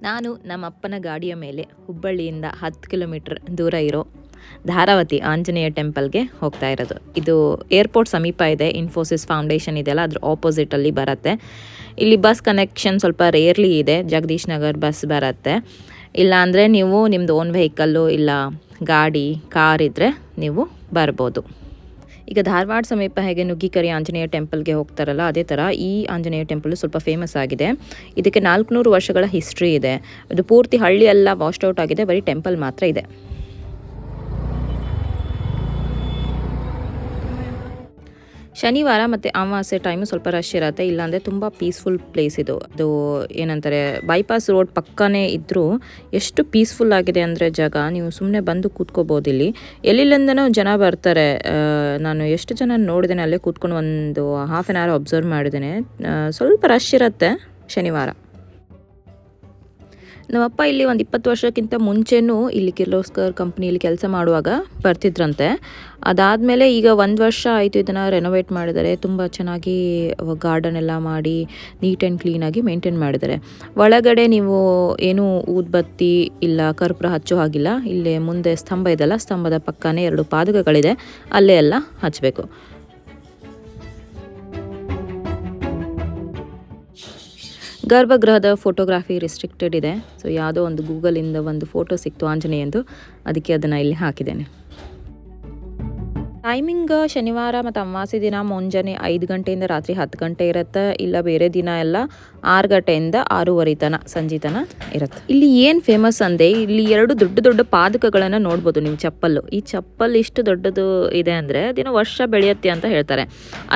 ನಾನು ನಮ್ಮ ಅಪ್ಪನ ಗಾಡಿಯ ಮೇಲೆ ಹುಬ್ಬಳ್ಳಿಯಿಂದ 10 ಕಿಲೋಮೀಟರ್ ದೂರ ಇರೋ ಧಾರಾವತಿ ಆಂಜನೇಯ ಟೆಂಪಲ್ಗೆ ಹೋಗ್ತಾ ಇರೋದು. ಇದು ಏರ್ಪೋರ್ಟ್ ಸಮೀಪ ಇದೆ. ಇನ್ಫೋಸಿಸ್ ಫೌಂಡೇಶನ್ ಇದೆಯಲ್ಲ, ಅದ್ರ ಆಪೋಸಿಟಲ್ಲಿ ಬರುತ್ತೆ. ಇಲ್ಲಿ ಬಸ್ ಕನೆಕ್ಷನ್ ಸ್ವಲ್ಪ ರೇರ್ಲಿ ಇದೆ. ಜಗದೀಶ್ ನಗರ್ ಬಸ್ ಬರುತ್ತೆ. ಇಲ್ಲಾಂದರೆ ನೀವು ನಿಮ್ಮದು ಓನ್ ವೆಹಿಕಲ್ಲು ಇಲ್ಲ ಗಾಡಿ ಕಾರ್ ಇದ್ದರೆ ನೀವು ಬರ್ಬೋದು. ಈಗ ಧಾರವಾಡ ಸಮೀಪ ಹೇಗೆ ನುಗ್ಗಿಕರಿ ಆಂಜನೇಯ ಟೆಂಪಲ್ಗೆ ಹೋಗ್ತಾರಲ್ಲ, ಅದೇ ಥರ ಈ ಆಂಜನೇಯ ಟೆಂಪಲ್ ಸ್ವಲ್ಪ ಫೇಮಸ್ ಆಗಿದೆ. ಇದಕ್ಕೆ 400 ವರ್ಷಗಳ ಹಿಸ್ಟ್ರಿ ಇದೆ. ಇದು ಪೂರ್ತಿ ಹಳ್ಳಿ ಎಲ್ಲ ವಾಶ್ಡ್ ಔಟ್ ಆಗಿದೆ, ಬರೀ ಟೆಂಪಲ್ ಮಾತ್ರ ಇದೆ. ಶನಿವಾರ ಮತ್ತು ಅಮಾವಾಸ್ಯೆ ಟೈಮು ಸ್ವಲ್ಪ ರಶ್ ಇರುತ್ತೆ, ಇಲ್ಲಾಂದರೆ ತುಂಬ ಪೀಸ್ಫುಲ್ ಪ್ಲೇಸ್ ಇದು. ಅದು ಏನಂತಾರೆ, ಬೈಪಾಸ್ ರೋಡ್ ಪಕ್ಕನೇ ಇದ್ದರೂ ಎಷ್ಟು ಪೀಸ್ಫುಲ್ ಆಗಿದೆ ಅಂದರೆ ಜಾಗ, ನೀವು ಸುಮ್ಮನೆ ಬಂದು ಕೂತ್ಕೋಬೋದು. ಇಲ್ಲಿ ಎಲ್ಲಿಂದನೂ ಜನ ಬರ್ತಾರೆ. ನಾನು ಎಷ್ಟು ಜನ ನೋಡಿದ್ದೇನೆ ಅಲ್ಲೇ ಕೂತ್ಕೊಂಡು ಒಂದು ಹಾಫ್ ಆನ್ ಅವರ್ ಅಬ್ಸರ್ವ್ ಮಾಡಿದ್ದೇನೆ. ಸ್ವಲ್ಪ ರಶ್ ಇರುತ್ತೆ ಶನಿವಾರ. ನಮ್ಮಪ್ಪ ಇಲ್ಲಿ ಒಂದು 20 ವರ್ಷಕ್ಕಿಂತ ಮುಂಚೆನೂ ಇಲ್ಲಿ ಕಿರ್ಲೋಸ್ಕರ್ ಕಂಪ್ನಿಯಲ್ಲಿ ಕೆಲಸ ಮಾಡುವಾಗ ಬರ್ತಿದ್ರಂತೆ. ಅದಾದಮೇಲೆ ಈಗ 1 ವರ್ಷ ಆಯಿತು ಇದನ್ನು ರೆನೋವೇಟ್ ಮಾಡಿದ್ದಾರೆ. ತುಂಬ ಚೆನ್ನಾಗಿ ಗಾರ್ಡನ್ ಎಲ್ಲ ಮಾಡಿ ನೀಟ್ ಆ್ಯಂಡ್ ಕ್ಲೀನಾಗಿ ಮೇಂಟೈನ್ ಮಾಡಿದ್ದಾರೆ. ಒಳಗಡೆ ನೀವು ಏನು ಊದ್ಬತ್ತಿ ಇಲ್ಲ ಕರ್ಪೂರ ಹಚ್ಚೋ ಹಾಗಿಲ್ಲ. ಇಲ್ಲೇ ಮುಂದೆ ಸ್ತಂಭ ಇದೆಲ್ಲ, ಸ್ತಂಭದ ಪಕ್ಕನೇ 2 ಪಾದಕಗಳಿದೆ, ಅಲ್ಲೇ ಎಲ್ಲ ಹಚ್ಚಬೇಕು. ಗರ್ಭಗೃಹದ ಫೋಟೋಗ್ರಾಫಿ ರಿಸ್ಟ್ರಿಕ್ಟೆಡ್ ಇದೆ. ಸೊ ಯಾವುದೋ ಒಂದು ಗೂಗಲಿಂದ ಒಂದು ಫೋಟೋ ಸಿಕ್ತು ಆಂಜನೇಯಂದು, ಅದಕ್ಕೆ ಅದನ್ನು ಇಲ್ಲಿ ಹಾಕಿದ್ದೇನೆ. ಟೈಮಿಂಗ್ ಶನಿವಾರ ಮತ್ತು ಅಮಾವಾಸ್ಯೆ ದಿನ ಮುಂಜಾನೆ 5 ಗಂಟೆಯಿಂದ ರಾತ್ರಿ 10 ಗಂಟೆ ಇರುತ್ತೆ. ಇಲ್ಲ ಬೇರೆ ದಿನ ಎಲ್ಲ 6 ಗಂಟೆಯಿಂದ 6:30 ತನಕ ಸಂಜೆ ತನಕ ಇರುತ್ತೆ. ಇಲ್ಲಿ ಏನು ಫೇಮಸ್ ಅಂದರೆ, ಇಲ್ಲಿ 2 ದೊಡ್ಡ ದೊಡ್ಡ ಪಾದಕಗಳನ್ನು ನೋಡ್ಬೋದು ನೀವು. ಚಪ್ಪಲ್ಲು, ಈ ಚಪ್ಪಲ್ ಇಷ್ಟು ದೊಡ್ಡದು ಇದೆ ಅಂದರೆ ಅದೇನೋ ವರ್ಷ ಬೆಳೆಯುತ್ತೆ ಅಂತ ಹೇಳ್ತಾರೆ.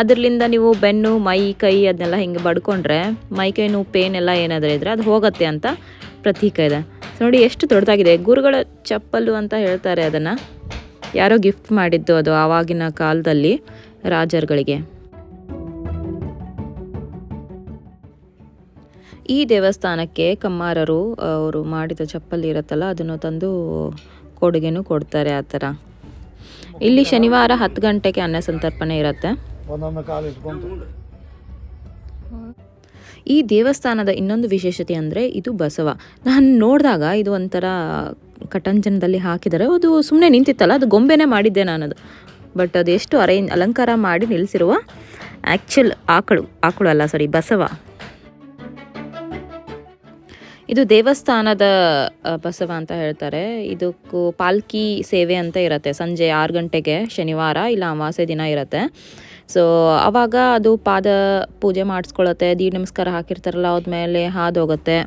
ಅದರಿಂದ ನೀವು ಬೆನ್ನು ಮೈ ಕೈ ಅದನ್ನೆಲ್ಲ ಹಿಂಗೆ ಬಡ್ಕೊಂಡ್ರೆ ಮೈ ಕೈ ನೋವು ಪೇನ್ ಎಲ್ಲ ಏನಾದರೂ ಇದ್ದರೆ ಅದು ಹೋಗುತ್ತೆ ಅಂತ ಪ್ರತೀಕ ಇದೆ. ನೋಡಿ ಎಷ್ಟು ದೊಡ್ಡದಾಗಿದೆ. ಗುರುಗಳ ಚಪ್ಪಲ್ಲು ಅಂತ ಹೇಳ್ತಾರೆ. ಅದನ್ನು ಯಾರೋ ಗಿಫ್ಟ್ ಮಾಡಿದ್ದು, ಅದು ಆವಾಗಿನ ಕಾಲದಲ್ಲಿ ರಾಜರುಗಳಿಗೆ. ಈ ದೇವಸ್ಥಾನಕ್ಕೆ ಕಮ್ಮಾರರು ಅವರು ಮಾಡಿದ ಚಪ್ಪಲಿ ಇರುತ್ತಲ್ಲ, ಅದನ್ನು ತಂದು ಕೊಡುಗೆನೂ ಕೊಡ್ತಾರೆ. ಆ ಥರ ಇಲ್ಲಿ ಶನಿವಾರ 10 ಗಂಟೆಗೆ ಅನ್ನ ಸಂತರ್ಪಣೆ ಇರುತ್ತೆ. ಈ ದೇವಸ್ಥಾನದ ಇನ್ನೊಂದು ವಿಶೇಷತೆ ಅಂದರೆ ಇದು ಬಸವ. ನಾನು ನೋಡಿದಾಗ ಇದು ಒಂಥರ ಕಟಂಜನದಲ್ಲಿ ಹಾಕಿದ್ದಾರೆ. ಅದು ಸುಮ್ಮನೆ ನಿಂತಿತ್ತಲ್ಲ, ಅದು ಗೊಂಬೆನೇ ಮಾಡಿದ್ದೆ ನಾನದು. ಬಟ್ ಅದು ಎಷ್ಟು ಅಲಂಕಾರ ಮಾಡಿ ನಿಲ್ಲಿಸಿರುವ ಆ್ಯಕ್ಚುಲ್ ಆಕಳು ಅಲ್ಲ, ಸಾರಿ, ಬಸವ. ಇದು ದೇವಸ್ಥಾನದ ಬಸವ ಅಂತ ಹೇಳ್ತಾರೆ. ಇದಕ್ಕೂ ಪಾಲ್ಕಿ ಸೇವೆ ಅಂತ ಇರುತ್ತೆ. ಸಂಜೆ 6 ಗಂಟೆಗೆ ಶನಿವಾರ ಇಲ್ಲ ಅಮಾವಾಸ್ಯೆ ದಿನ ಇರುತ್ತೆ. ಸೊ ಆವಾಗ ಅದು ಪಾದ ಪೂಜೆ ಮಾಡಿಸ್ಕೊಳತ್ತೆ. ದೀಡ್ ನಮಸ್ಕಾರ ಹಾಕಿರ್ತಾರಲ್ಲ, ಆದ್ಮೇಲೆ ಹಾದು ಹೋಗುತ್ತೆ.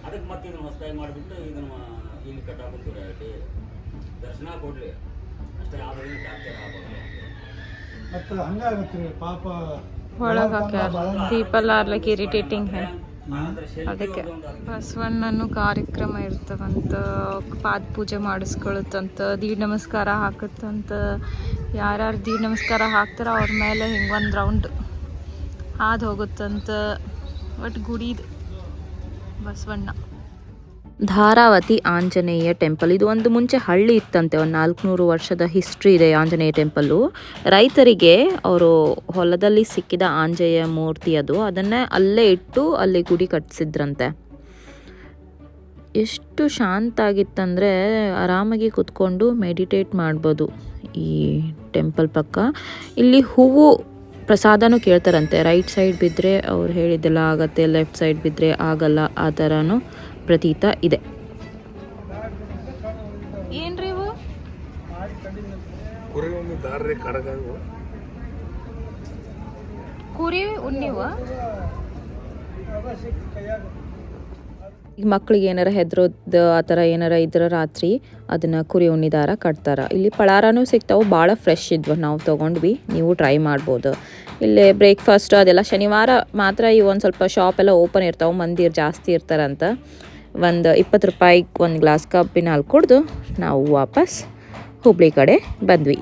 ಅದಕ್ಕೆ ಮತ್ತೆ ಇದನ್ನು ಹೊಸದಾಗಿ ಮಾಡಿಬಿಟ್ಟು ಇದನ್ನು ಇಲ್ಲಿ ಕಟ್ಟಾಕೊಂತೀವಿ. ದರ್ಶನ ಕೊಡಲಿ ಅಷ್ಟೇ, ಯಾವುದೇ ಟಾರ್ಚರ್ ಆಗಬಾರ್ದು. ಮತ್ತು ಹಂಗಾಗತ್ತೆ ರೀ ಪಾಪ ಒಳಗೆ ಪೀಪಲ್ ಆರ್ ಲೈಕ್ ಇರಿಟೇಟಿಂಗ್. ಅದಕ್ಕೆ ಬಸವಣ್ಣನು ಕಾರ್ಯಕ್ರಮ ಇರ್ತವಂತ, ಪಾದ ಪೂಜೆ ಮಾಡಿಸ್ಕೊಳುತ್ತಂತ, ದೀಡ್ ನಮಸ್ಕಾರ ಹಾಕುತ್ತಂತ. ಯಾರ್ಯಾರು ದೀಡ್ ನಮಸ್ಕಾರ ಹಾಕ್ತಾರ ಅವ್ರ ಮೇಲೆ ಹಿಂಗೆ ಒಂದು ರೌಂಡ್ ಹಾದು ಹೋಗುತ್ತಂತ. ಒಟ್ಟು ಗುಡಿದು ಬಸವಣ್ಣ. ಧಾರಾವತಿ ಆಂಜನೇಯ ಟೆಂಪಲ್ ಇದು ಒಂದು ಮುಂಚೆ ಹಳ್ಳಿ ಇತ್ತಂತೆ. ಒಂದು 400 ವರ್ಷದ ಹಿಸ್ಟ್ರಿ ಇದೆ ಆಂಜನೇಯ ಟೆಂಪಲ್ಲು. ರೈತರಿಗೆ ಅವರು ಹೊಲದಲ್ಲಿ ಸಿಕ್ಕಿದ ಆಂಜನೇಯ ಮೂರ್ತಿ ಅದನ್ನೇ ಅಲ್ಲೇ ಇಟ್ಟು ಅಲ್ಲಿ ಗುಡಿ ಕಟ್ಟಿಸಿದ್ರಂತೆ. ಎಷ್ಟು ಶಾಂತ ಆಗಿತ್ತಂದರೆ ಆರಾಮಾಗಿ ಕೂತ್ಕೊಂಡು ಮೆಡಿಟೇಟ್ ಮಾಡ್ಬೋದು ಈ ಟೆಂಪಲ್ ಪಕ್ಕ. ಇಲ್ಲಿ ಹೂವು ಪ್ರಸಾದನೂ ಕೇಳ್ತಾರಂತೆ. ರೈಟ್ ಸೈಡ್ ಬಿದ್ದರೆ ಅವ್ರು ಹೇಳಿದ್ದೆಲ್ಲ ಆಗತ್ತೆ, ಲೆಫ್ಟ್ ಸೈಡ್ ಬಿದ್ದರೆ ಆಗಲ್ಲ, ಆ ಥರನೂ ಪ್ರತೀತ ಇದೆ. ಏನ್ರಿ ಇವು? ಕುರಿ ಉಣ್ಣಿವ? ಈಗ ಮಕ್ಳಿಗೆ ಏನಾರ ಹೆದ್ರೋದು ಆ ಥರ ಏನಾರ ಇದ್ರೆ ರಾತ್ರಿ ಅದನ್ನು ಕುರಿ ಉಣ್ಣಿ ದಾರ ಕಟ್ತಾರ. ಇಲ್ಲಿ ಪಳಾರನೂ ಸಿಗ್ತಾವೆ, ಭಾಳ ಫ್ರೆಶ್ ಇದ್ವು, ನಾವು ತೊಗೊಂಡ್ವಿ. ನೀವು ಟ್ರೈ ಮಾಡ್ಬೋದು. ಇಲ್ಲೇ ಬ್ರೇಕ್ಫಾಸ್ಟ್ ಅದೆಲ್ಲ ಶನಿವಾರ ಮಾತ್ರ ಈ ಒಂದು ಸ್ವಲ್ಪ ಶಾಪ್ ಎಲ್ಲ ಓಪನ್ ಇರ್ತಾವೆ, ಮಂದಿ ಜಾಸ್ತಿ ಇರ್ತಾರಂತ. ಒಂದು 20 ರೂಪಾಯಿಗೆ ಒಂದು ಗ್ಲಾಸ್ ಕಬ್ಬಿನ ಹಾಲು ಕುಡಿದು ನಾವು ವಾಪಸ್ ಹುಬ್ಳಿ ಕಡೆ ಬಂದ್ವಿ.